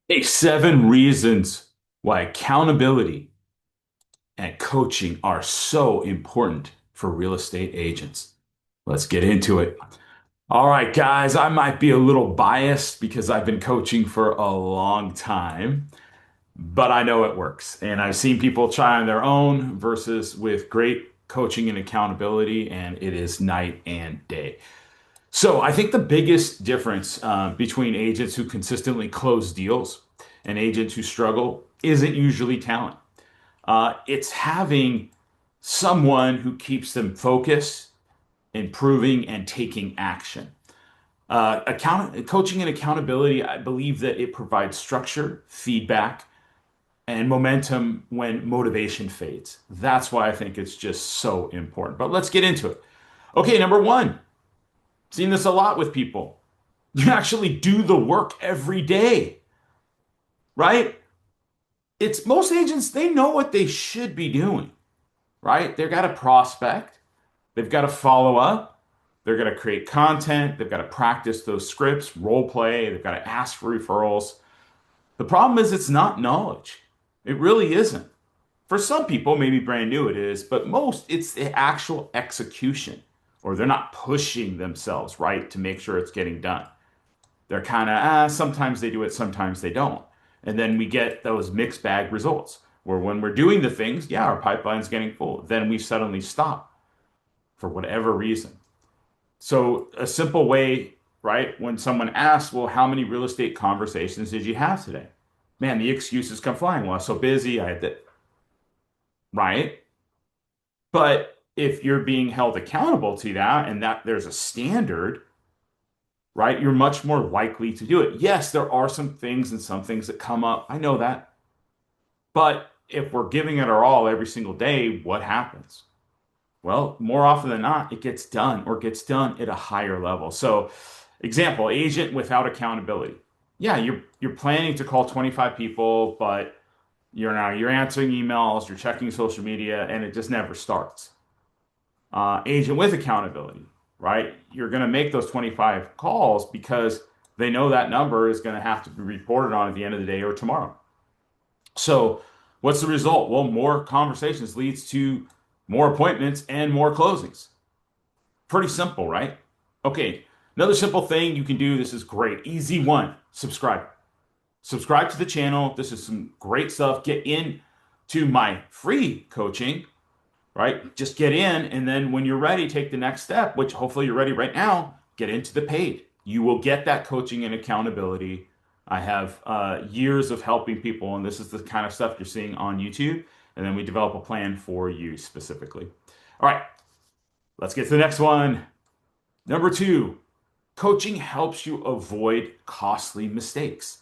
Hey, 7 reasons why accountability and coaching are so important for real estate agents. Let's get into it. All right, guys, I might be a little biased because I've been coaching for a long time, but I know it works. And I've seen people try on their own versus with great coaching and accountability, and it is night and day. So I think the biggest difference between agents who consistently close deals and agents who struggle isn't usually talent. It's having someone who keeps them focused, improving, and taking action. Coaching and accountability, I believe that it provides structure, feedback, and momentum when motivation fades. That's why I think it's just so important. But let's get into it. Okay, number one, seen this a lot with people. You actually do the work every day, right? It's most agents, they know what they should be doing, right? They've got to prospect, they've got to follow up, they're going to create content, they've got to practice those scripts, role play, they've got to ask for referrals. The problem is it's not knowledge. It really isn't. For some people, maybe brand new it is, but most it's the actual execution, or they're not pushing themselves, right, to make sure it's getting done. They're kind of, sometimes they do it, sometimes they don't. And then we get those mixed bag results where when we're doing the things, yeah, our pipeline's getting full. Then we suddenly stop for whatever reason. So a simple way, right? When someone asks, well, how many real estate conversations did you have today? Man, the excuses come flying. Well, I was so busy. I had that, right? But if you're being held accountable to that and that there's a standard, right? You're much more likely to do it. Yes, there are some things and some things that come up. I know that. But if we're giving it our all every single day, what happens? Well, more often than not, it gets done or gets done at a higher level. So, example, agent without accountability. Yeah, you're planning to call 25 people, but you're answering emails, you're checking social media, and it just never starts. Agent with accountability, right? You're going to make those 25 calls because they know that number is going to have to be reported on at the end of the day or tomorrow. So, what's the result? Well, more conversations leads to more appointments and more closings. Pretty simple, right? Okay, another simple thing you can do. This is great. Easy one. Subscribe. Subscribe to the channel. This is some great stuff. Get in to my free coaching, right? Just get in, and then when you're ready, take the next step, which hopefully you're ready right now, get into the paid. You will get that coaching and accountability. I have years of helping people, and this is the kind of stuff you're seeing on YouTube. And then we develop a plan for you specifically. All right, let's get to the next one. Number two, coaching helps you avoid costly mistakes.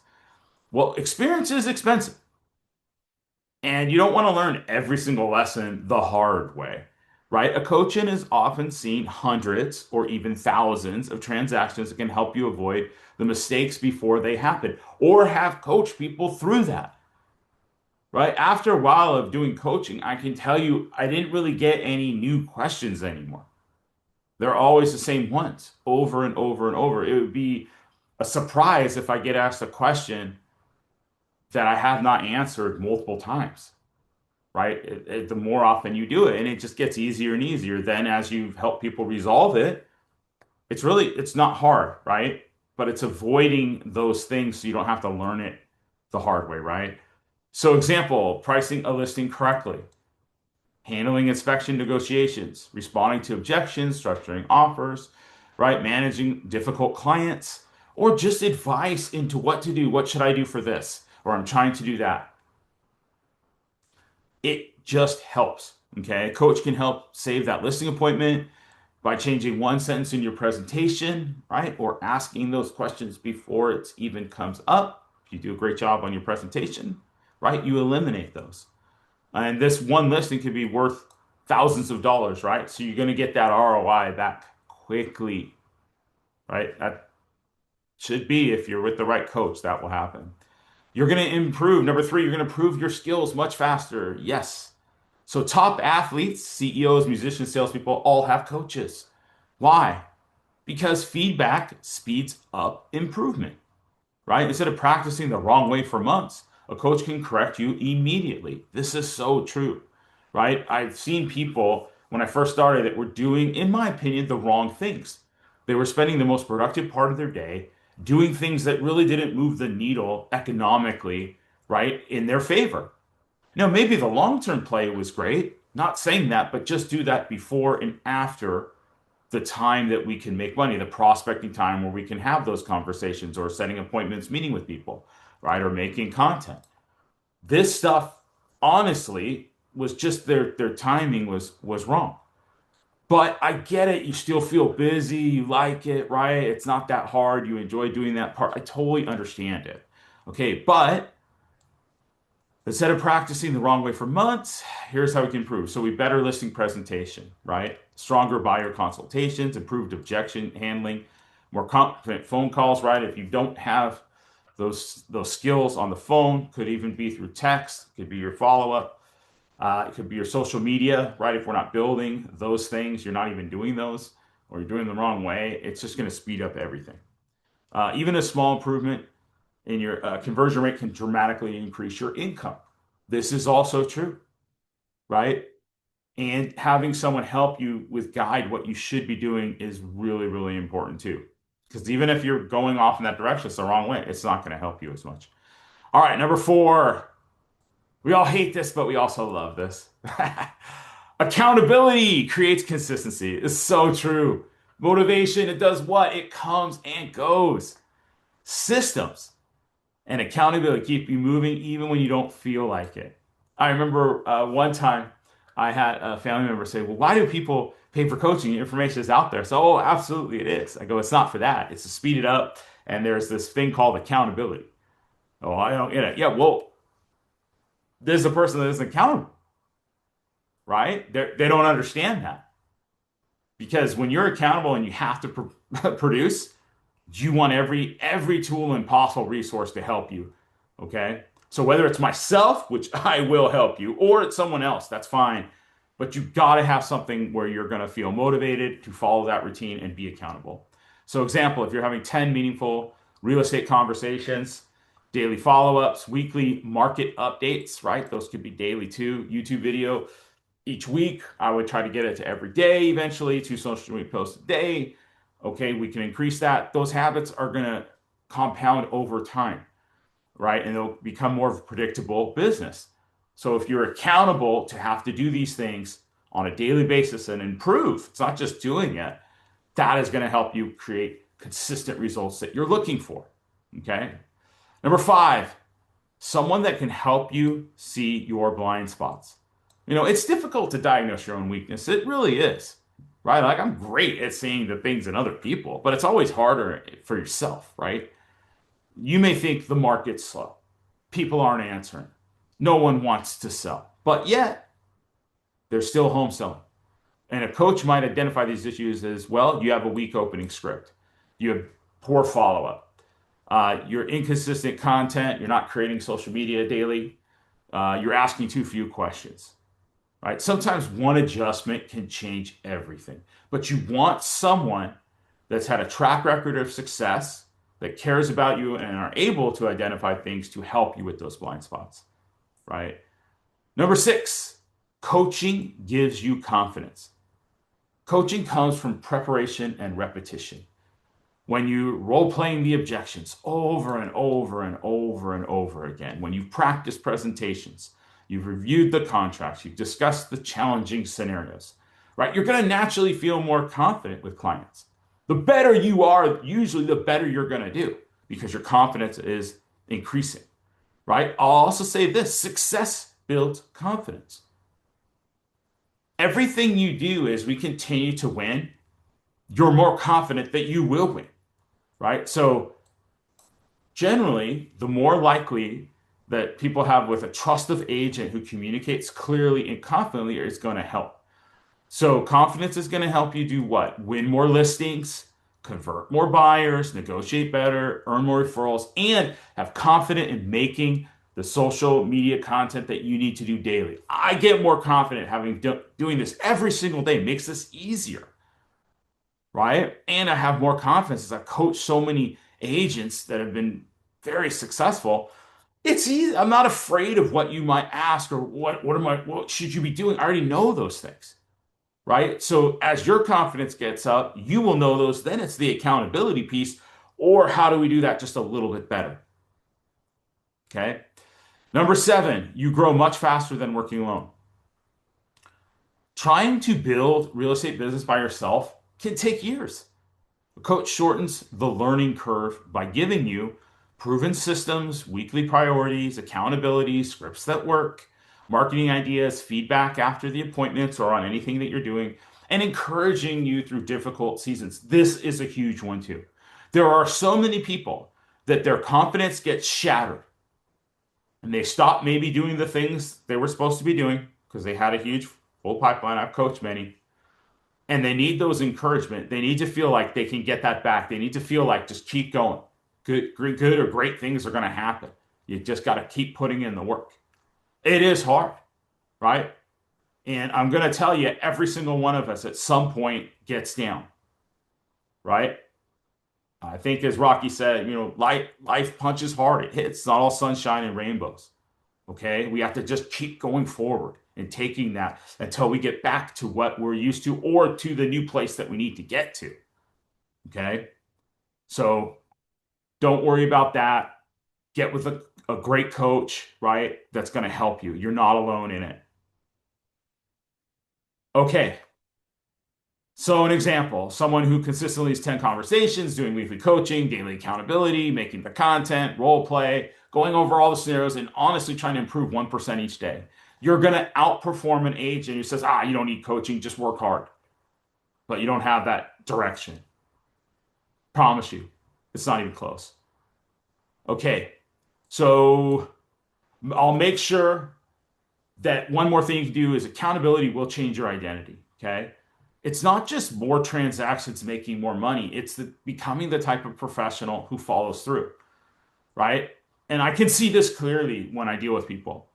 Well, experience is expensive. And you don't want to learn every single lesson the hard way, right? A coach in has often seen hundreds or even thousands of transactions that can help you avoid the mistakes before they happen or have coached people through that, right? After a while of doing coaching, I can tell you I didn't really get any new questions anymore. They're always the same ones over and over and over. It would be a surprise if I get asked a question that I have not answered multiple times, right? The more often you do it, and it just gets easier and easier. Then as you help people resolve it, it's not hard, right? But it's avoiding those things so you don't have to learn it the hard way, right? So example, pricing a listing correctly, handling inspection negotiations, responding to objections, structuring offers, right? Managing difficult clients, or just advice into what to do. What should I do for this? Or I'm trying to do that. It just helps. Okay. A coach can help save that listing appointment by changing one sentence in your presentation, right? Or asking those questions before it even comes up. If you do a great job on your presentation, right? You eliminate those. And this one listing could be worth thousands of dollars, right? So you're going to get that ROI back quickly, right? That should be, if you're with the right coach, that will happen. You're going to improve. Number three, you're going to improve your skills much faster. Yes. So top athletes, CEOs, musicians, salespeople all have coaches. Why? Because feedback speeds up improvement. right? Instead of practicing the wrong way for months, a coach can correct you immediately. This is so true, right? I've seen people when I first started that were doing, in my opinion, the wrong things. They were spending the most productive part of their day doing things that really didn't move the needle economically, right, in their favor. Now, maybe the long-term play was great, not saying that, but just do that before and after the time that we can make money, the prospecting time where we can have those conversations or setting appointments, meeting with people, right? Or making content. This stuff, honestly, was just their timing was wrong. But I get it. You still feel busy. You like it, right? It's not that hard. You enjoy doing that part. I totally understand it. Okay, but instead of practicing the wrong way for months, here's how we can improve. So we better listing presentation, right? Stronger buyer consultations, improved objection handling, more confident phone calls, right? If you don't have those skills on the phone, could even be through text, could be your follow-up, it could be your social media, right? If we're not building those things, you're not even doing those, or you're doing them the wrong way, it's just going to speed up everything. Even a small improvement in your conversion rate can dramatically increase your income. This is also true, right? And having someone help you with guide what you should be doing is really, really important too. Because even if you're going off in that direction, it's the wrong way, it's not going to help you as much. All right, number four. We all hate this, but we also love this. Accountability creates consistency. It's so true. Motivation, it does what? It comes and goes. Systems and accountability keep you moving even when you don't feel like it. I remember one time I had a family member say, well, why do people pay for coaching? Information is out there. So, oh, absolutely it is. I go, it's not for that. It's to speed it up. And there's this thing called accountability. Oh, I don't get it. Yeah, well, there's a person that isn't accountable, right? They don't understand that. Because when you're accountable and you have to produce, you want every tool and possible resource to help you. Okay. So whether it's myself, which I will help you, or it's someone else, that's fine. But you got to have something where you're going to feel motivated to follow that routine and be accountable. So, example, if you're having 10 meaningful real estate conversations, daily follow-ups, weekly market updates, right? Those could be daily too. YouTube video each week. I would try to get it to every day eventually, 2 social media posts a day. Okay, we can increase that. Those habits are going to compound over time, right? And they'll become more of a predictable business. So if you're accountable to have to do these things on a daily basis and improve, it's not just doing it, that is going to help you create consistent results that you're looking for. Okay. Number five, someone that can help you see your blind spots. It's difficult to diagnose your own weakness. It really is, right? Like I'm great at seeing the things in other people, but it's always harder for yourself, right? You may think the market's slow. People aren't answering. No one wants to sell, but yet they're still home selling. And a coach might identify these issues as, well, you have a weak opening script. You have poor follow-up. You're inconsistent content. You're not creating social media daily. You're asking too few questions, right? Sometimes one adjustment can change everything, but you want someone that's had a track record of success, that cares about you and are able to identify things to help you with those blind spots, right? Number six, coaching gives you confidence. Coaching comes from preparation and repetition. When you role playing the objections over and over and over and over again, when you've practiced presentations, you've reviewed the contracts, you've discussed the challenging scenarios, right? You're going to naturally feel more confident with clients. The better you are, usually the better you're going to do because your confidence is increasing, right? I'll also say this, success builds confidence. Everything you do as we continue to win, you're more confident that you will win, right? So generally, the more likely that people have with a trusted agent who communicates clearly and confidently is going to help. So confidence is going to help you do what? Win more listings, convert more buyers, negotiate better, earn more referrals, and have confidence in making the social media content that you need to do daily. I get more confident having doing this every single day. Makes this easier, right? And I have more confidence as I coach so many agents that have been very successful, it's easy. I'm not afraid of what you might ask or what should you be doing? I already know those things, right? So as your confidence gets up, you will know those. Then it's the accountability piece, or how do we do that just a little bit better? Okay. Number seven, you grow much faster than working alone. Trying to build real estate business by yourself can take years. A coach shortens the learning curve by giving you proven systems, weekly priorities, accountability, scripts that work, marketing ideas, feedback after the appointments or on anything that you're doing, and encouraging you through difficult seasons. This is a huge one too. There are so many people that their confidence gets shattered and they stop maybe doing the things they were supposed to be doing because they had a huge full pipeline. I've coached many. And they need those encouragement. They need to feel like they can get that back. They need to feel like just keep going. Good or great things are going to happen. You just got to keep putting in the work. It is hard, right? And I'm going to tell you, every single one of us at some point gets down, right? I think as Rocky said, life punches hard. It hits. It's not all sunshine and rainbows. Okay. We have to just keep going forward and taking that until we get back to what we're used to or to the new place that we need to get to. Okay. So don't worry about that. Get with a great coach, right? That's going to help you. You're not alone in it. Okay. So an example, someone who consistently has 10 conversations, doing weekly coaching, daily accountability, making the content, role play, going over all the scenarios and honestly trying to improve 1% each day. You're going to outperform an agent who says, you don't need coaching, just work hard. But you don't have that direction. Promise you, it's not even close. Okay, so I'll make sure that one more thing you can do is accountability will change your identity. Okay. It's not just more transactions making more money. It's becoming the type of professional who follows through, right? And I can see this clearly when I deal with people.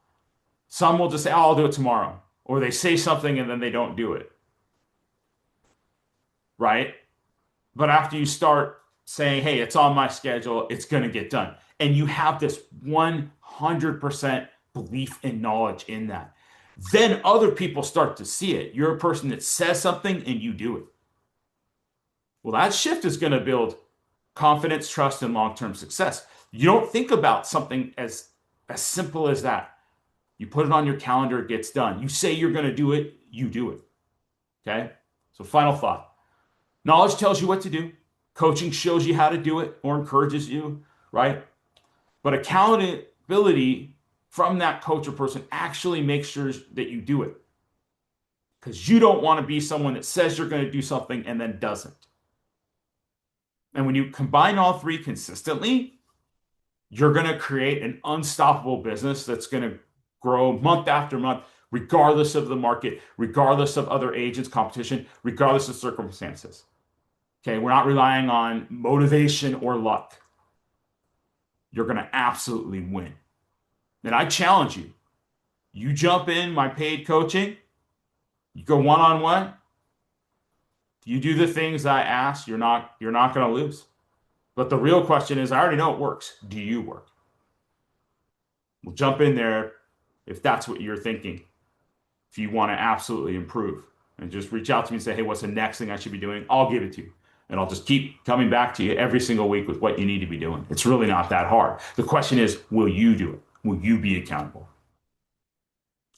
Some will just say, I'll do it tomorrow. Or they say something and then they don't do it, right? But after you start saying, hey, it's on my schedule, it's going to get done. And you have this 100% belief and knowledge in that. Then other people start to see it. You're a person that says something and you do it. Well, that shift is going to build confidence, trust, and long-term success. You don't think about something as simple as that. You put it on your calendar, it gets done. You say you're going to do it, you do it. Okay? So final thought. Knowledge tells you what to do. Coaching shows you how to do it or encourages you, right? But accountability from that coach or person actually makes sure that you do it. Because you don't want to be someone that says you're going to do something and then doesn't. And when you combine all three consistently, you're going to create an unstoppable business that's going to grow month after month, regardless of the market, regardless of other agents, competition, regardless of circumstances. Okay, we're not relying on motivation or luck. You're going to absolutely win. And I challenge you. You jump in my paid coaching, you go one-on-one, you do the things I ask, you're not going to lose. But the real question is, I already know it works. Do you work? We'll jump in there if that's what you're thinking. If you want to absolutely improve, and just reach out to me and say, hey, what's the next thing I should be doing? I'll give it to you. And I'll just keep coming back to you every single week with what you need to be doing. It's really not that hard. The question is, will you do it? Will you be accountable?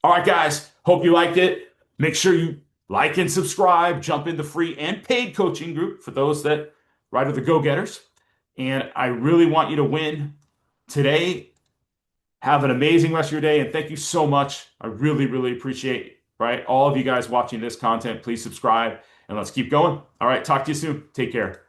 All right, guys, hope you liked it. Make sure you like and subscribe, jump in the free and paid coaching group for those that are the go-getters. And I really want you to win today. Have an amazing rest of your day. And thank you so much. I really, really appreciate, all of you guys watching this content. Please subscribe and let's keep going. All right. Talk to you soon. Take care.